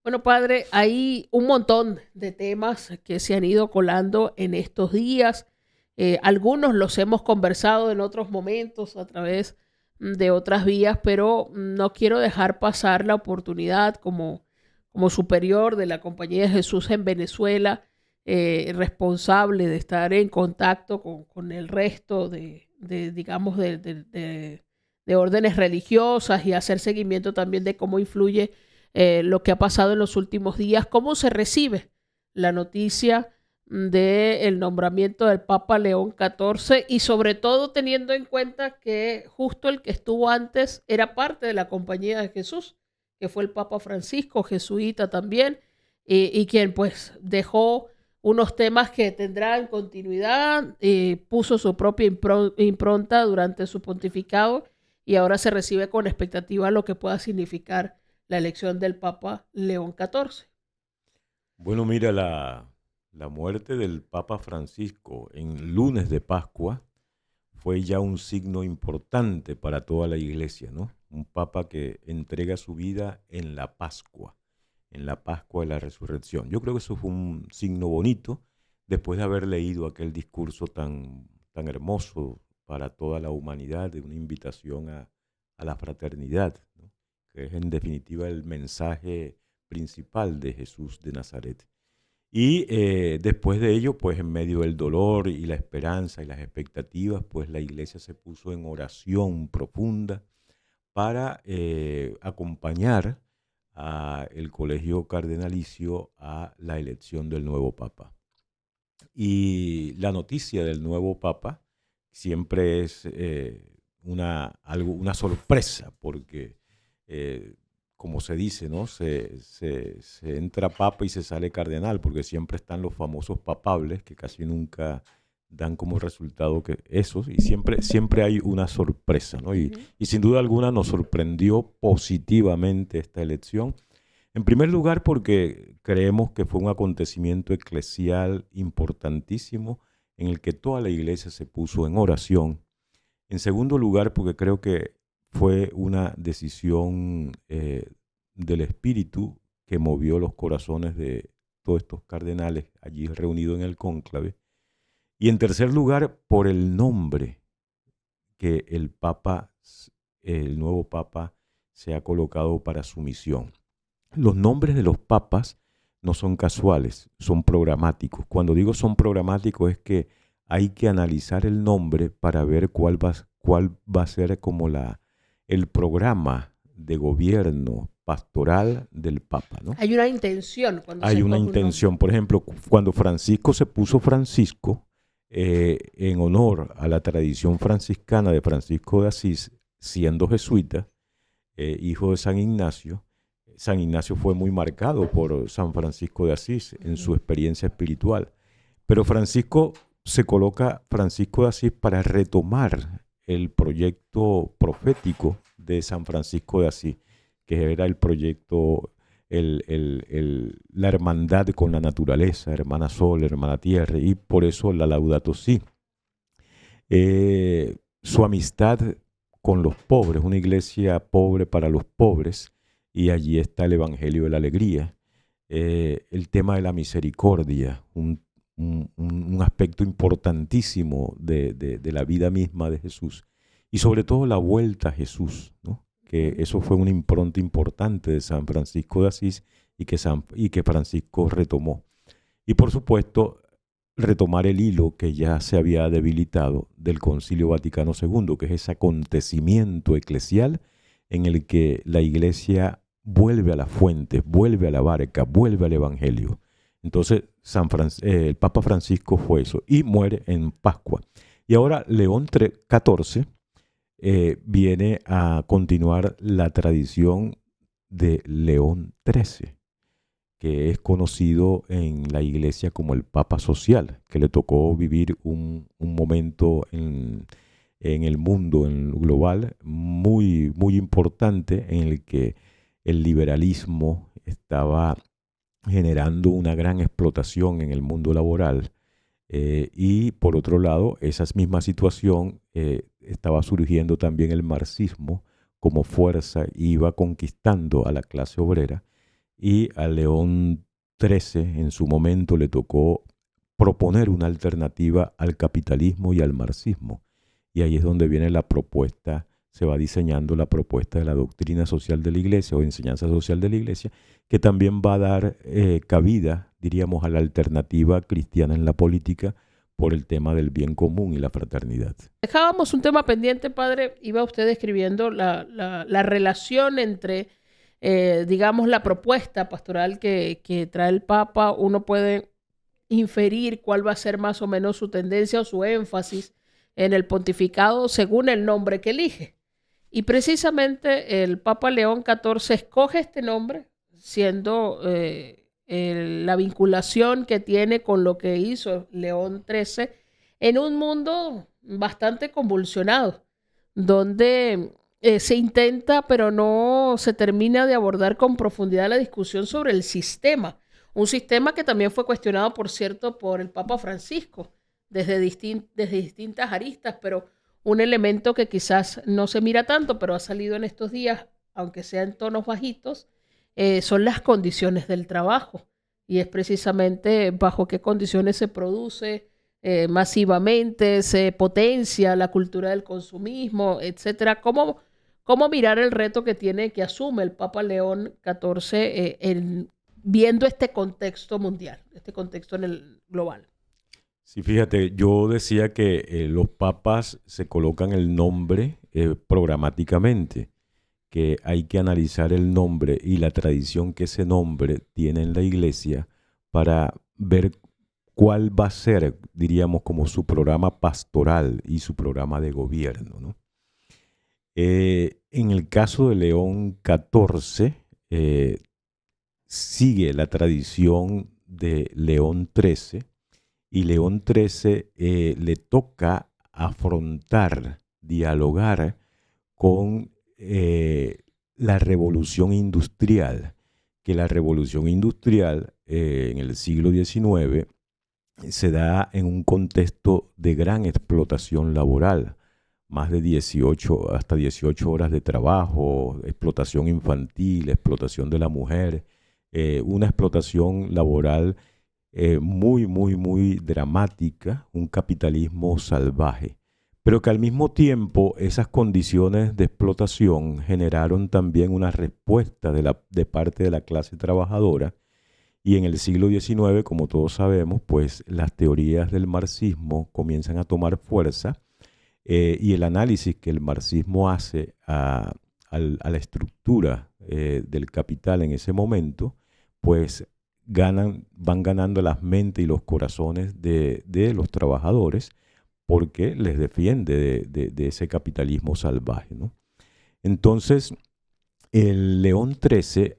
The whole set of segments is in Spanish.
Bueno, padre, hay un montón de temas que se han ido colando en estos días. Algunos los hemos conversado en otros momentos a través de otras vías, pero no quiero dejar pasar la oportunidad como superior de la Compañía de Jesús en Venezuela, responsable de estar en contacto con el resto digamos, de órdenes religiosas y hacer seguimiento también de cómo influye lo que ha pasado en los últimos días, cómo se recibe la noticia del nombramiento del Papa León XIV y sobre todo teniendo en cuenta que justo el que estuvo antes era parte de la Compañía de Jesús, que fue el Papa Francisco, jesuita también, y quien pues dejó unos temas que tendrán continuidad, puso su propia impronta durante su pontificado y ahora se recibe con expectativa lo que pueda significar la elección del Papa León XIV. Bueno, mira, la muerte del Papa Francisco en lunes de Pascua fue ya un signo importante para toda la iglesia, ¿no? Un papa que entrega su vida en la Pascua de la Resurrección. Yo creo que eso fue un signo bonito después de haber leído aquel discurso tan hermoso para toda la humanidad, de una invitación a la fraternidad, ¿no? Que es en definitiva el mensaje principal de Jesús de Nazaret. Y después de ello, pues en medio del dolor y la esperanza y las expectativas, pues la iglesia se puso en oración profunda para acompañar al colegio cardenalicio a la elección del nuevo papa. Y la noticia del nuevo papa siempre es una sorpresa, porque como se dice, ¿no? Se entra papa y se sale cardenal, porque siempre están los famosos papables que casi nunca dan como resultado que esos, y siempre hay una sorpresa, ¿no? Y sin duda alguna nos sorprendió positivamente esta elección. En primer lugar, porque creemos que fue un acontecimiento eclesial importantísimo en el que toda la iglesia se puso en oración. En segundo lugar, porque creo que fue una decisión del Espíritu que movió los corazones de todos estos cardenales allí reunidos en el cónclave. Y en tercer lugar, por el nombre que el nuevo Papa se ha colocado para su misión. Los nombres de los papas no son casuales, son programáticos. Cuando digo son programáticos es que hay que analizar el nombre para ver cuál va a ser como el programa de gobierno pastoral del Papa, ¿no? Hay una intención cuando se Hay una escoge un nombre. intención. Por ejemplo, cuando Francisco se puso Francisco, en honor a la tradición franciscana de Francisco de Asís, siendo jesuita, hijo de San Ignacio fue muy marcado por San Francisco de Asís en su experiencia espiritual. Pero Francisco se coloca Francisco de Asís para retomar el proyecto profético de San Francisco de Asís, que era el proyecto, la hermandad con la naturaleza, hermana sol, hermana tierra, y por eso la Laudato Si. Su amistad con los pobres, una iglesia pobre para los pobres, y allí está el Evangelio de la Alegría. El tema de la misericordia, un aspecto importantísimo de la vida misma de Jesús. Y sobre todo la vuelta a Jesús, ¿no? Que eso fue una impronta importante de San Francisco de Asís y que Francisco retomó. Y por supuesto, retomar el hilo que ya se había debilitado del Concilio Vaticano II, que es ese acontecimiento eclesial en el que la Iglesia vuelve a las fuentes, vuelve a la barca, vuelve al Evangelio. Entonces, el Papa Francisco fue eso y muere en Pascua. Y ahora León XIV viene a continuar la tradición de León XIII, que es conocido en la Iglesia como el Papa Social, que le tocó vivir un momento en el mundo en global muy, muy importante, en el que el liberalismo estaba generando una gran explotación en el mundo laboral, y por otro lado, esa misma situación estaba surgiendo también el marxismo como fuerza, iba conquistando a la clase obrera, y a León XIII en su momento le tocó proponer una alternativa al capitalismo y al marxismo. Y ahí es donde viene la propuesta, se va diseñando la propuesta de la doctrina social de la Iglesia o enseñanza social de la Iglesia, que también va a dar cabida, diríamos, a la alternativa cristiana en la política por el tema del bien común y la fraternidad. Dejábamos un tema pendiente, padre. Iba usted describiendo la relación entre, digamos, la propuesta pastoral que trae el Papa. Uno puede inferir cuál va a ser más o menos su tendencia o su énfasis en el pontificado según el nombre que elige. Y precisamente el Papa León XIV escoge este nombre, siendo la vinculación que tiene con lo que hizo León XIII en un mundo bastante convulsionado, donde se intenta, pero no se termina de abordar con profundidad la discusión sobre el sistema. Un sistema que también fue cuestionado, por cierto, por el Papa Francisco, desde distintas aristas, pero un elemento que quizás no se mira tanto, pero ha salido en estos días, aunque sea en tonos bajitos, son las condiciones del trabajo. Y es precisamente bajo qué condiciones se produce masivamente, se potencia la cultura del consumismo, etcétera. ¿Cómo mirar el reto que asume el Papa León XIV viendo este contexto mundial, este contexto en el global? Sí, fíjate, yo decía que los papas se colocan el nombre programáticamente, que hay que analizar el nombre y la tradición que ese nombre tiene en la Iglesia para ver cuál va a ser, diríamos, como su programa pastoral y su programa de gobierno, ¿no? En el caso de León XIV, sigue la tradición de León XIII, y León XIII le toca afrontar, dialogar con la revolución industrial, que la revolución industrial en el siglo XIX se da en un contexto de gran explotación laboral, más de 18, hasta 18 horas de trabajo, explotación infantil, explotación de la mujer, una explotación laboral muy, muy, muy dramática, un capitalismo salvaje. Pero que al mismo tiempo esas condiciones de explotación generaron también una respuesta de parte de la clase trabajadora. Y en el siglo XIX, como todos sabemos, pues las teorías del marxismo comienzan a tomar fuerza y el análisis que el marxismo hace a la estructura del capital en ese momento, pues van ganando las mentes y los corazones de los trabajadores, porque les defiende de ese capitalismo salvaje, ¿no? Entonces, el León XIII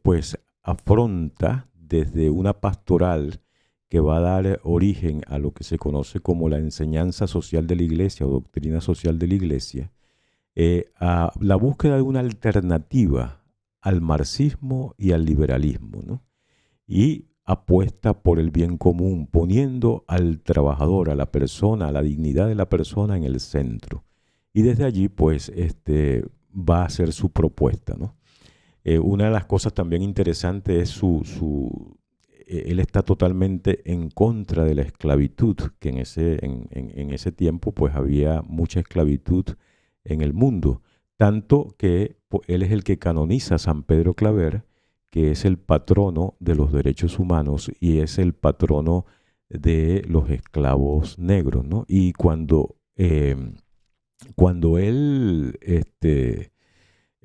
pues afronta desde una pastoral que va a dar origen a lo que se conoce como la enseñanza social de la Iglesia o doctrina social de la Iglesia, a la búsqueda de una alternativa al marxismo y al liberalismo, ¿no? Y apuesta por el bien común, poniendo al trabajador, a la persona, a la dignidad de la persona en el centro. Y desde allí, pues, va a ser su propuesta, ¿no? Una de las cosas también interesantes es él está totalmente en contra de la esclavitud, que en ese tiempo, pues, había mucha esclavitud en el mundo. Tanto que él es el que canoniza a San Pedro Claver, que es el patrono de los derechos humanos y es el patrono de los esclavos negros, ¿no? Y cuando él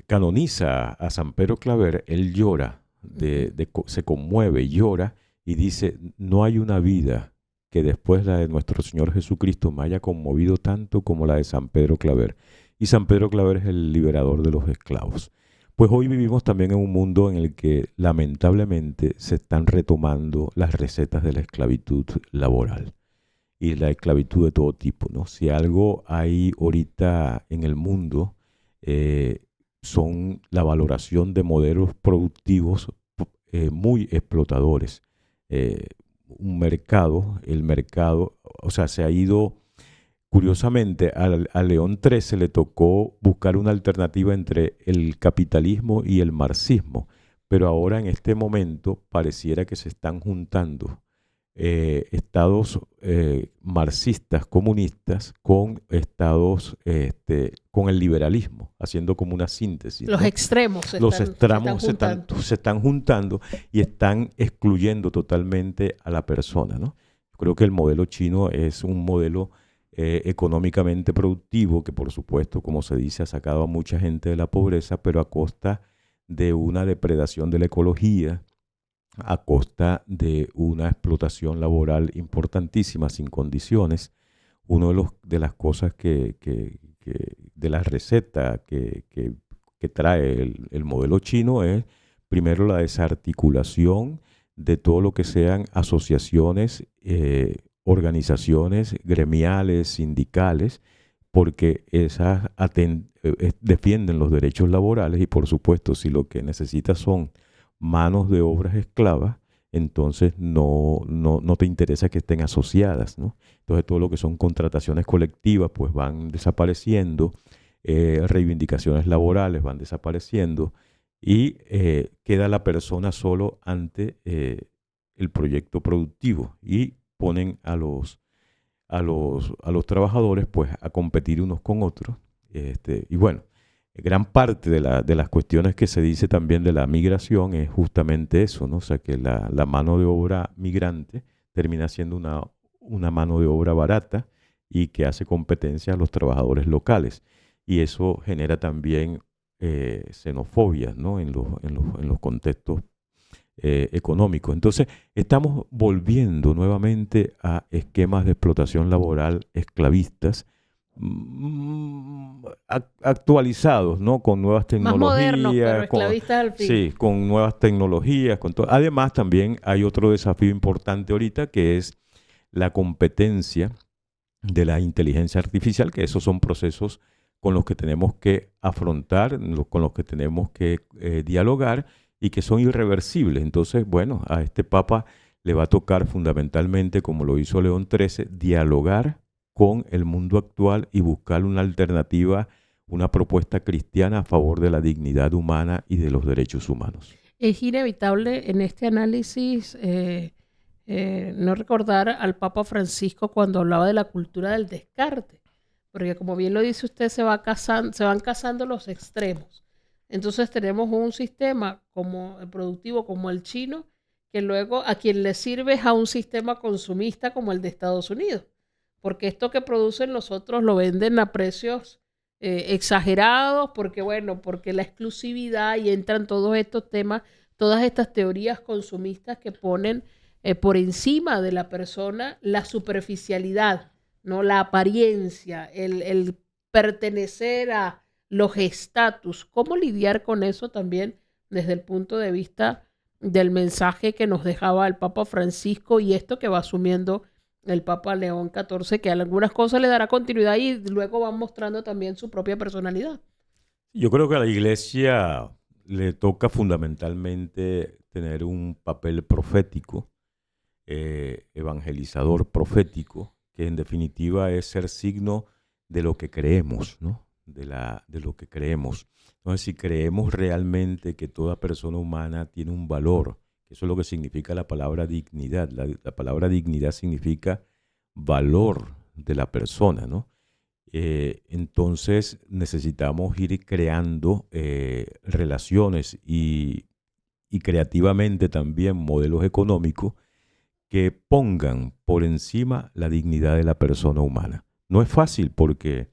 canoniza a San Pedro Claver, él llora, se conmueve, llora y dice: no hay una vida que después la de nuestro Señor Jesucristo me haya conmovido tanto como la de San Pedro Claver. Y San Pedro Claver es el liberador de los esclavos. Pues hoy vivimos también en un mundo en el que lamentablemente se están retomando las recetas de la esclavitud laboral y la esclavitud de todo tipo, ¿no? Si algo hay ahorita en el mundo son la valoración de modelos productivos muy explotadores. El mercado, o sea, se ha ido. Curiosamente, a León XIII le tocó buscar una alternativa entre el capitalismo y el marxismo, pero ahora en este momento pareciera que se están juntando estados marxistas, comunistas, con estados, con el liberalismo, haciendo como una síntesis, Los ¿no? extremos Los extremos se están juntando y están excluyendo totalmente a la persona, ¿no? Creo que el modelo chino es un modelo económicamente productivo que, por supuesto, como se dice, ha sacado a mucha gente de la pobreza, pero a costa de una depredación de la ecología, a costa de una explotación laboral importantísima, sin condiciones. Una de las cosas de la receta que trae el modelo chino es, primero, la desarticulación de todo lo que sean asociaciones, organizaciones gremiales, sindicales, porque esas defienden los derechos laborales y, por supuesto, si lo que necesitas son manos de obras esclavas, entonces no te interesa que estén asociadas, ¿no? Entonces todo lo que son contrataciones colectivas pues van desapareciendo, reivindicaciones laborales van desapareciendo y queda la persona solo ante el proyecto productivo y ponen a los trabajadores pues a competir unos con otros. Y bueno, gran parte de las cuestiones que se dice también de la migración es justamente eso, ¿no? O sea, que la mano de obra migrante termina siendo una mano de obra barata y que hace competencia a los trabajadores locales. Y eso genera también xenofobia, ¿no? En los contextos económicos. Entonces, estamos volviendo nuevamente a esquemas de explotación laboral esclavistas, actualizados, ¿no? Con nuevas tecnologías. Más modernos, pero esclavistas al fin. Sí, con nuevas tecnologías. Además, también hay otro desafío importante ahorita, que es la competencia de la inteligencia artificial, que esos son procesos con los que tenemos que afrontar, con los que tenemos que dialogar y que son irreversibles. Entonces, bueno, a este Papa le va a tocar fundamentalmente, como lo hizo León XIII, dialogar con el mundo actual y buscar una alternativa, una propuesta cristiana a favor de la dignidad humana y de los derechos humanos. Es inevitable en este análisis no recordar al Papa Francisco cuando hablaba de la cultura del descarte, porque como bien lo dice usted, se van casando los extremos. Entonces tenemos un sistema como el productivo como el chino, que luego a quien le sirve es a un sistema consumista como el de Estados Unidos, porque esto que producen los otros lo venden a precios exagerados, porque la exclusividad, y entran todos estos temas, todas estas teorías consumistas que ponen por encima de la persona la superficialidad, ¿no? La apariencia, el pertenecer a los estatus. ¿Cómo lidiar con eso también desde el punto de vista del mensaje que nos dejaba el Papa Francisco y esto que va asumiendo el Papa León XIV, que a algunas cosas le dará continuidad y luego va mostrando también su propia personalidad? Yo creo que a la Iglesia le toca fundamentalmente tener un papel profético, evangelizador profético, que en definitiva es ser signo de lo que creemos, ¿no? De lo que creemos. Entonces, si creemos realmente que toda persona humana tiene un valor, que eso es lo que significa la palabra dignidad. La palabra dignidad significa valor de la persona, ¿no? Entonces necesitamos ir creando relaciones y creativamente también modelos económicos que pongan por encima la dignidad de la persona humana. No es fácil porque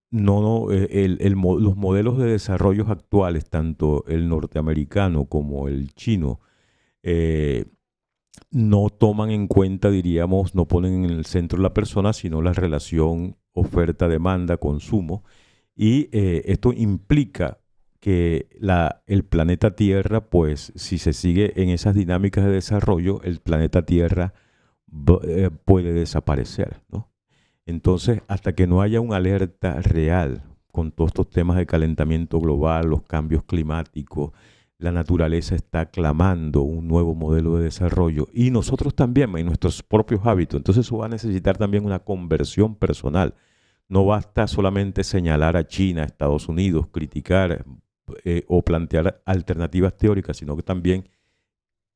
los modelos de desarrollo actuales, tanto el norteamericano como el chino, no toman en cuenta, diríamos, no ponen en el centro la persona, sino la relación oferta, demanda, consumo. Y esto implica que el planeta Tierra, pues si se sigue en esas dinámicas de desarrollo, el planeta Tierra puede desaparecer, ¿no? Entonces, hasta que no haya una alerta real con todos estos temas de calentamiento global, los cambios climáticos, la naturaleza está clamando un nuevo modelo de desarrollo y nosotros también en nuestros propios hábitos. Entonces eso va a necesitar también una conversión personal. No basta solamente señalar a China, a Estados Unidos, criticar o plantear alternativas teóricas, sino que también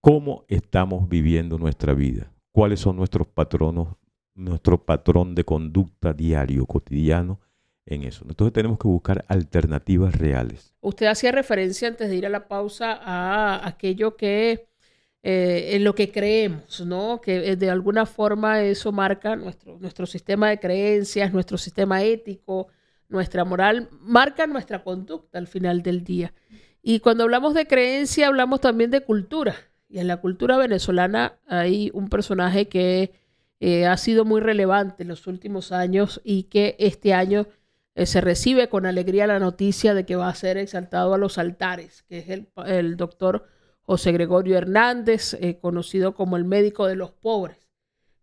cómo estamos viviendo nuestra vida, cuáles son nuestros patronos, nuestro patrón de conducta diario, cotidiano en eso. Entonces tenemos que buscar alternativas reales. Usted hacía referencia antes de ir a la pausa a aquello que en lo que creemos, ¿no? Que de alguna forma eso marca nuestro sistema de creencias, nuestro sistema ético, nuestra moral, marca nuestra conducta al final del día. Y cuando hablamos de creencia, hablamos también de cultura. Y en la cultura venezolana hay un personaje que ha sido muy relevante en los últimos años y que este año se recibe con alegría la noticia de que va a ser exaltado a los altares, que es el doctor José Gregorio Hernández, conocido como el médico de los pobres.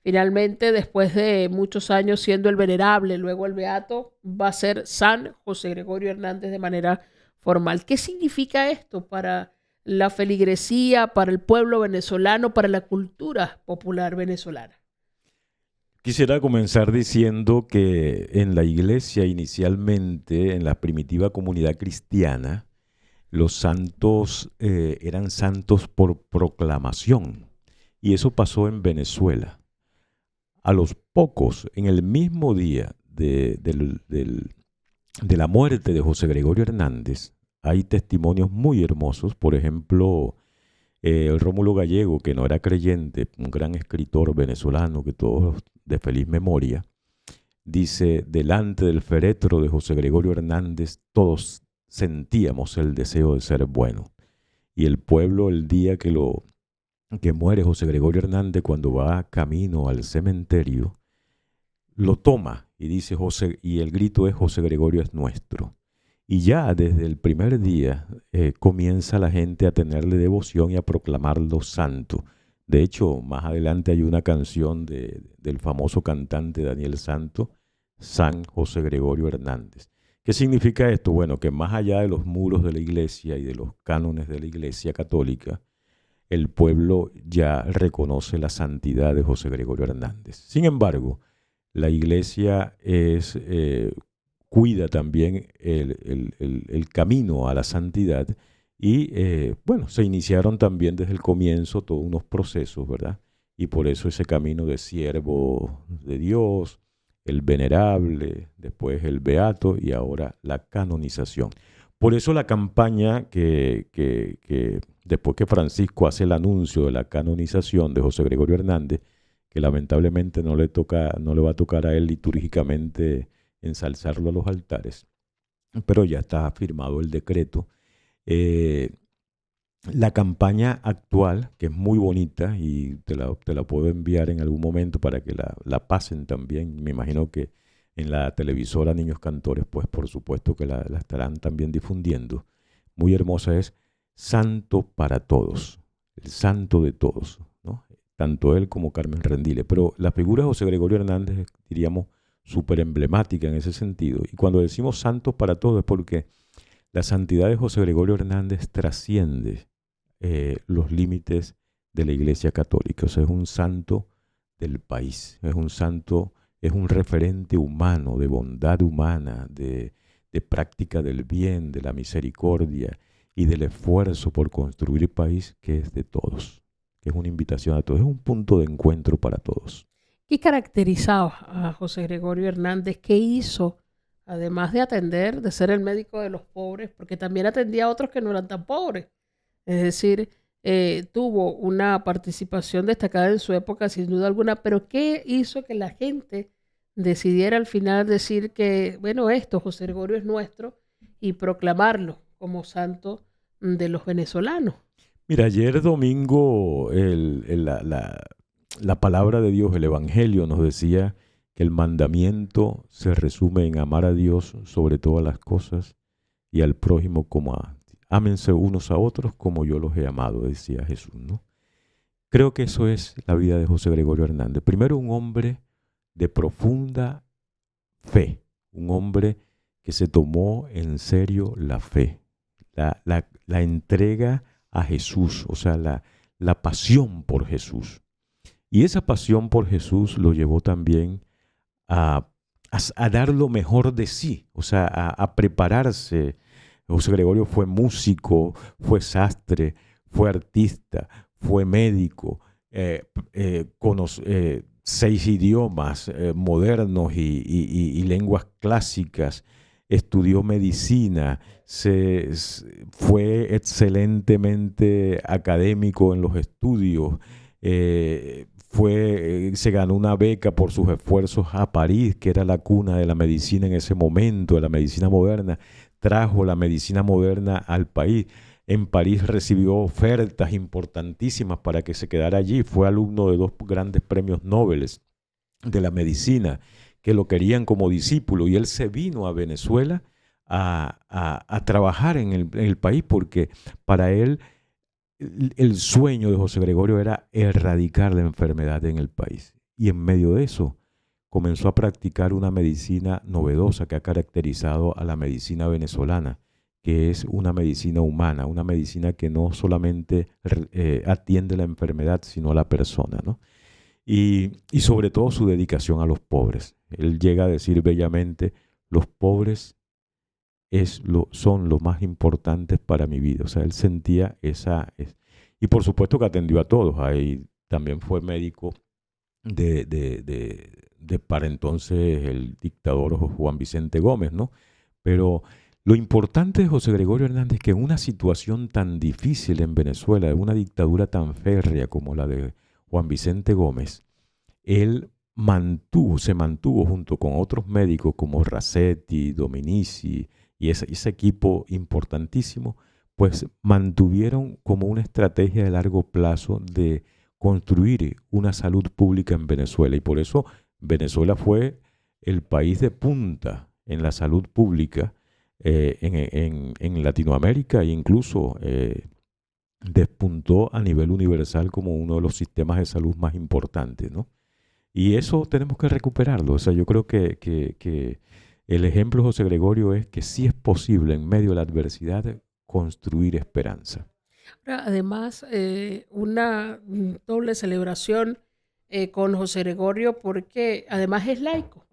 Finalmente, después de muchos años siendo el venerable, luego el beato, va a ser San José Gregorio Hernández de manera formal. ¿Qué significa esto para la feligresía, para el pueblo venezolano, para la cultura popular venezolana? Quisiera comenzar diciendo que en la iglesia inicialmente, en la primitiva comunidad cristiana, los santos eran santos por proclamación. Y eso pasó en Venezuela. A los pocos, en el mismo día de la muerte de José Gregorio Hernández, hay testimonios muy hermosos. Por ejemplo, el Rómulo Gallego, que no era creyente, un gran escritor venezolano que todos de feliz memoria, dice: delante del féretro de José Gregorio Hernández todos sentíamos el deseo de ser bueno. Y el pueblo, el día que muere José Gregorio Hernández, cuando va camino al cementerio, lo toma y dice y el grito es: José Gregorio es nuestro. Y ya desde el primer día comienza la gente a tenerle devoción y a proclamarlo santo. De hecho, más adelante hay una canción del famoso cantante Daniel Santo, San José Gregorio Hernández. ¿Qué significa esto? Bueno, que más allá de los muros de la iglesia y de los cánones de la iglesia católica, el pueblo ya reconoce la santidad de José Gregorio Hernández. Sin embargo, la iglesia cuida también el camino a la santidad y, bueno, se iniciaron también desde el comienzo todos unos procesos, ¿verdad? Y por eso ese camino de siervo de Dios, el venerable, después el beato y ahora la canonización. Por eso la campaña que después que Francisco hace el anuncio de la canonización de José Gregorio Hernández, que lamentablemente no le va a tocar a él litúrgicamente ensalzarlo a los altares, pero ya está firmado el decreto. La campaña actual, que es muy bonita y te la puedo enviar en algún momento para que la pasen también. Me imagino que en la televisora Niños Cantores, pues por supuesto que la estarán también difundiendo. Muy hermosa es: santo para todos, el santo de todos, ¿no? Tanto él como Carmen Rendile. Pero la figura de José Gregorio Hernández, diríamos, súper emblemática en ese sentido. Y cuando decimos santos para todos es porque la santidad de José Gregorio Hernández trasciende los límites de la Iglesia Católica. O sea, es un santo del país, es un santo, es un referente humano, de bondad humana, de práctica del bien, de la misericordia y del esfuerzo por construir el país, que es de todos, que es una invitación a todos, es un punto de encuentro para todos. ¿Qué caracterizaba a José Gregorio Hernández? ¿Qué hizo? Además de atender, de ser el médico de los pobres, porque también atendía a otros que no eran tan pobres. Es decir, tuvo una participación destacada en su época, sin duda alguna, pero ¿qué hizo que la gente decidiera al final decir que, bueno, José Gregorio es nuestro, y proclamarlo como santo de los venezolanos? Mira, ayer domingo la palabra de Dios, el Evangelio, nos decía que el mandamiento se resume en amar a Dios sobre todas las cosas y al prójimo como a ámense unos a otros como yo los he amado, decía Jesús, ¿no? Creo que eso es la vida de José Gregorio Hernández. Primero, un hombre de profunda fe, un hombre que se tomó en serio la fe, la entrega a Jesús, o sea, la pasión por Jesús. Y esa pasión por Jesús lo llevó también a dar lo mejor de sí, o sea, a prepararse, José Gregorio fue músico, fue sastre, fue artista, fue médico, 6 idiomas modernos y lenguas clásicas, estudió medicina, fue excelentemente académico en los estudios, se ganó una beca por sus esfuerzos a París, que era la cuna de la medicina en ese momento, de la medicina moderna. Trajo la medicina moderna al país. En París recibió ofertas importantísimas para que se quedara allí. Fue alumno de 2 grandes premios Nobel de la medicina que lo querían como discípulo, y él se vino a Venezuela a trabajar en el país, porque para él el sueño de José Gregorio era erradicar la enfermedad en el país. Y en medio de eso comenzó a practicar una medicina novedosa que ha caracterizado a la medicina venezolana, que es una medicina humana, una medicina que no solamente atiende la enfermedad, sino a la persona, ¿no? Y sobre todo su dedicación a los pobres. Él llega a decir bellamente: los pobres son lo más importantes para mi vida. O sea, él sentía y por supuesto que atendió a todos. Ahí también fue médico de para entonces el dictador Juan Vicente Gómez, ¿no? Pero lo importante de José Gregorio Hernández es que en una situación tan difícil en Venezuela, de una dictadura tan férrea como la de Juan Vicente Gómez, él se mantuvo junto con otros médicos como Rasetti, Dominici y ese equipo importantísimo, pues mantuvieron como una estrategia de largo plazo de construir una salud pública en Venezuela. Y por eso Venezuela fue el país de punta en la salud pública en Latinoamérica, e incluso despuntó a nivel universal como uno de los sistemas de salud más importantes, ¿no? Y eso tenemos que recuperarlo. O sea, yo creo que el ejemplo de José Gregorio es que sí es posible en medio de la adversidad construir esperanza. Ahora, además, una doble celebración con José Gregorio, porque además es laico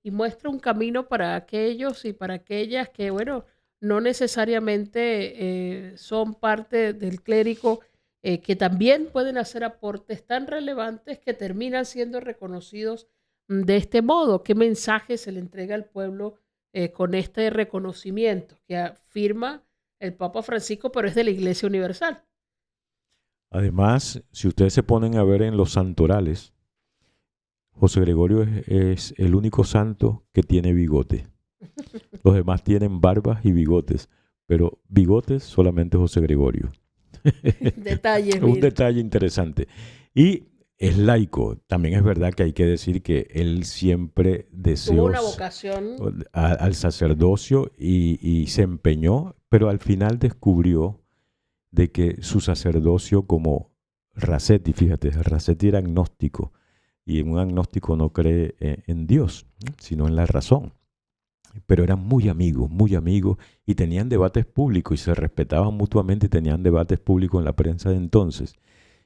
y muestra un camino para aquellos y para aquellas que, bueno, no necesariamente son parte del clérigo, que también pueden hacer aportes tan relevantes que terminan siendo reconocidos de este modo. ¿Qué mensaje se le entrega al pueblo con este reconocimiento que afirma el Papa Francisco, pero es de la Iglesia Universal? Además, si ustedes se ponen a ver en los santorales, José Gregorio es el único santo que tiene bigote. Los demás tienen barbas y bigotes, pero bigotes solamente José Gregorio. Detalles, Un detalle interesante. Y es laico. También es verdad que hay que decir que él siempre deseó tuvo una vocación al sacerdocio y se empeñó, pero al final descubrió de que su sacerdocio, como Rasetti, fíjate, Rasetti era agnóstico, y un agnóstico no cree en Dios, sino en la razón. Pero eran muy amigos, y tenían debates públicos y se respetaban mutuamente y tenían debates públicos en la prensa de entonces.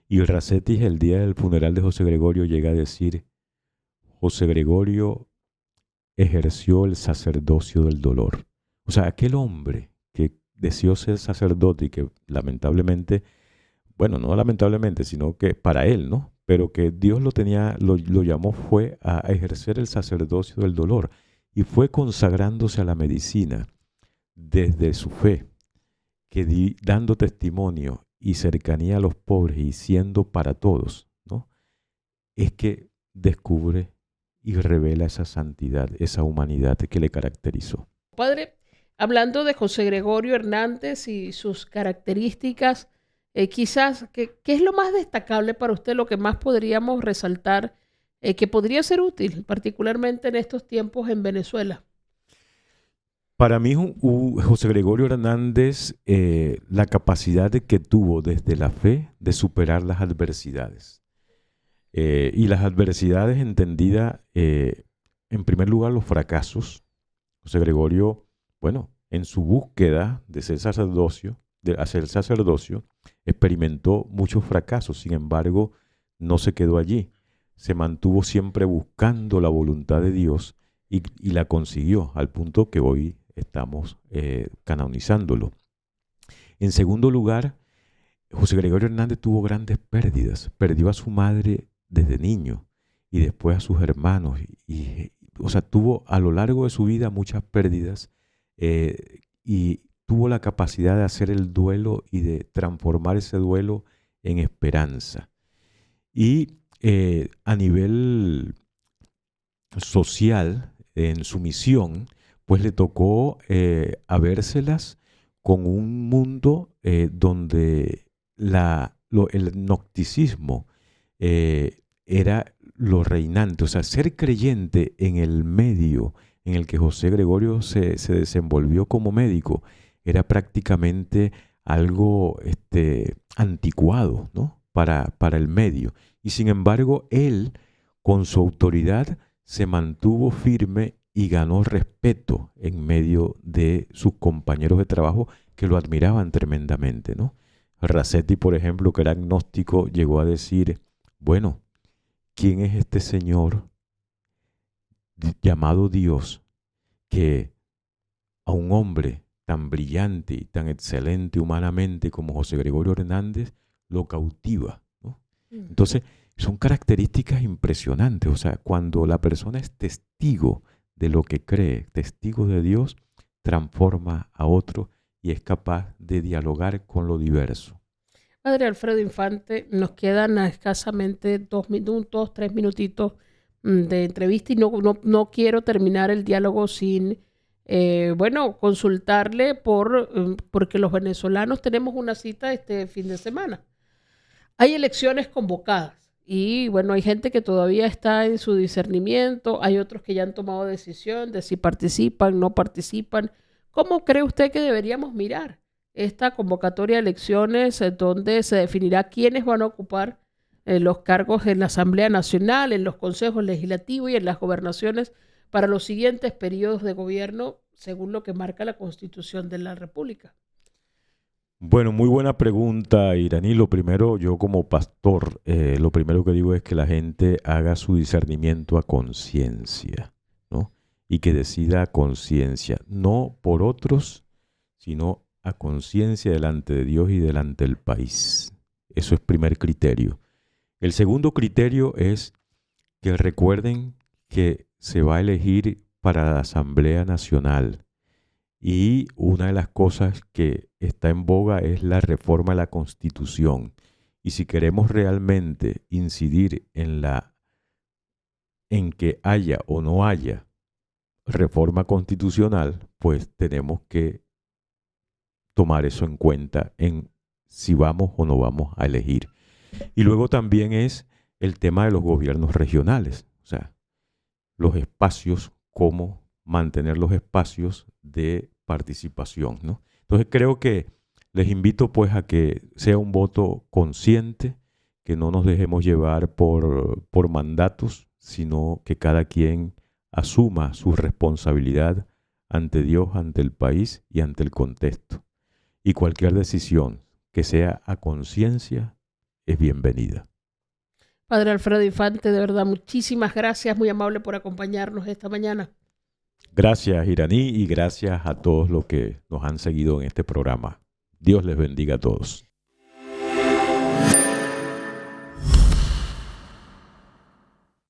Y Rasetti, el día del funeral de José Gregorio, llega a decir: José Gregorio ejerció el sacerdocio del dolor. O sea, aquel hombre que deseó ser sacerdote y que lamentablemente, bueno, no lamentablemente, sino que para él, ¿no? Pero que Dios lo llamó fue a ejercer el sacerdocio del dolor. Y fue consagrándose a la medicina desde su fe, dando testimonio y cercanía a los pobres y siendo para todos, ¿no? Es que descubre y revela esa santidad, esa humanidad que le caracterizó. Padre, hablando de José Gregorio Hernández y sus características, quizás, ¿qué es lo más destacable para usted, lo que más podríamos resaltar que podría ser útil, particularmente en estos tiempos en Venezuela? Para mí, José Gregorio Hernández, la capacidad que tuvo desde la fe de superar las adversidades. Y las adversidades entendidas, en primer lugar, los fracasos. José Gregorio, bueno, en su búsqueda de hacer sacerdocio, experimentó muchos fracasos. Sin embargo, no se quedó allí. Se mantuvo siempre buscando la voluntad de Dios y la consiguió, al punto que hoy estamos canonizándolo. En segundo lugar, José Gregorio Hernández tuvo grandes pérdidas. Perdió a su madre desde niño y después a sus hermanos. O sea, tuvo a lo largo de su vida muchas pérdidas y tuvo la capacidad de hacer el duelo y de transformar ese duelo en esperanza. Y a nivel social, en su misión, pues le tocó habérselas con un mundo donde el gnosticismo era lo reinante. O sea, ser creyente en el medio en el que José Gregorio se desenvolvió como médico era prácticamente algo anticuado, ¿no? para el medio. Y sin embargo, él, con su autoridad, se mantuvo firme y ganó respeto en medio de sus compañeros de trabajo que lo admiraban tremendamente, ¿no? Rasetti, por ejemplo, que era agnóstico, llegó a decir, bueno, ¿quién es este señor llamado Dios que a un hombre tan brillante y tan excelente humanamente como José Gregorio Hernández lo cautiva, ¿no? Entonces, son características impresionantes. O sea, cuando la persona es testigo de lo que cree, testigo de Dios, transforma a otro y es capaz de dialogar con lo diverso. Padre Alfredo Infante, nos quedan escasamente 2 minutos, 3 minutitos de entrevista y no quiero terminar el diálogo sin, consultarle porque los venezolanos tenemos una cita este fin de semana. Hay elecciones convocadas y bueno, hay gente que todavía está en su discernimiento, hay otros que ya han tomado decisión de si participan, no participan. ¿Cómo cree usted que deberíamos mirar esta convocatoria de elecciones donde se definirá quiénes van a ocupar los cargos en la Asamblea Nacional, en los consejos legislativos y en las gobernaciones para los siguientes periodos de gobierno, según lo que marca la Constitución de la República? Bueno, muy buena pregunta, Iraní. Lo primero, yo como pastor, lo primero que digo es que la gente haga su discernimiento a conciencia, ¿no? Y que decida a conciencia, no por otros, sino a conciencia delante de Dios y delante del país. Eso es primer criterio. El segundo criterio es que recuerden que se va a elegir para la Asamblea Nacional. Y una de las cosas que está en boga es la reforma de la Constitución. Y si queremos realmente incidir en que haya o no haya reforma constitucional, pues tenemos que tomar eso en cuenta en si vamos o no vamos a elegir. Y luego también es el tema de los gobiernos regionales, o sea, los espacios, cómo mantener los espacios de participación, ¿no? Entonces creo que les invito pues a que sea un voto consciente, que no nos dejemos llevar por mandatos, sino que cada quien asuma su responsabilidad ante Dios, ante el país y ante el contexto. Y cualquier decisión que sea a conciencia es bienvenida. Padre Alfredo Infante, de verdad, muchísimas gracias, muy amable por acompañarnos esta mañana. Gracias, Iraní, y gracias a todos los que nos han seguido en este programa. Dios les bendiga a todos.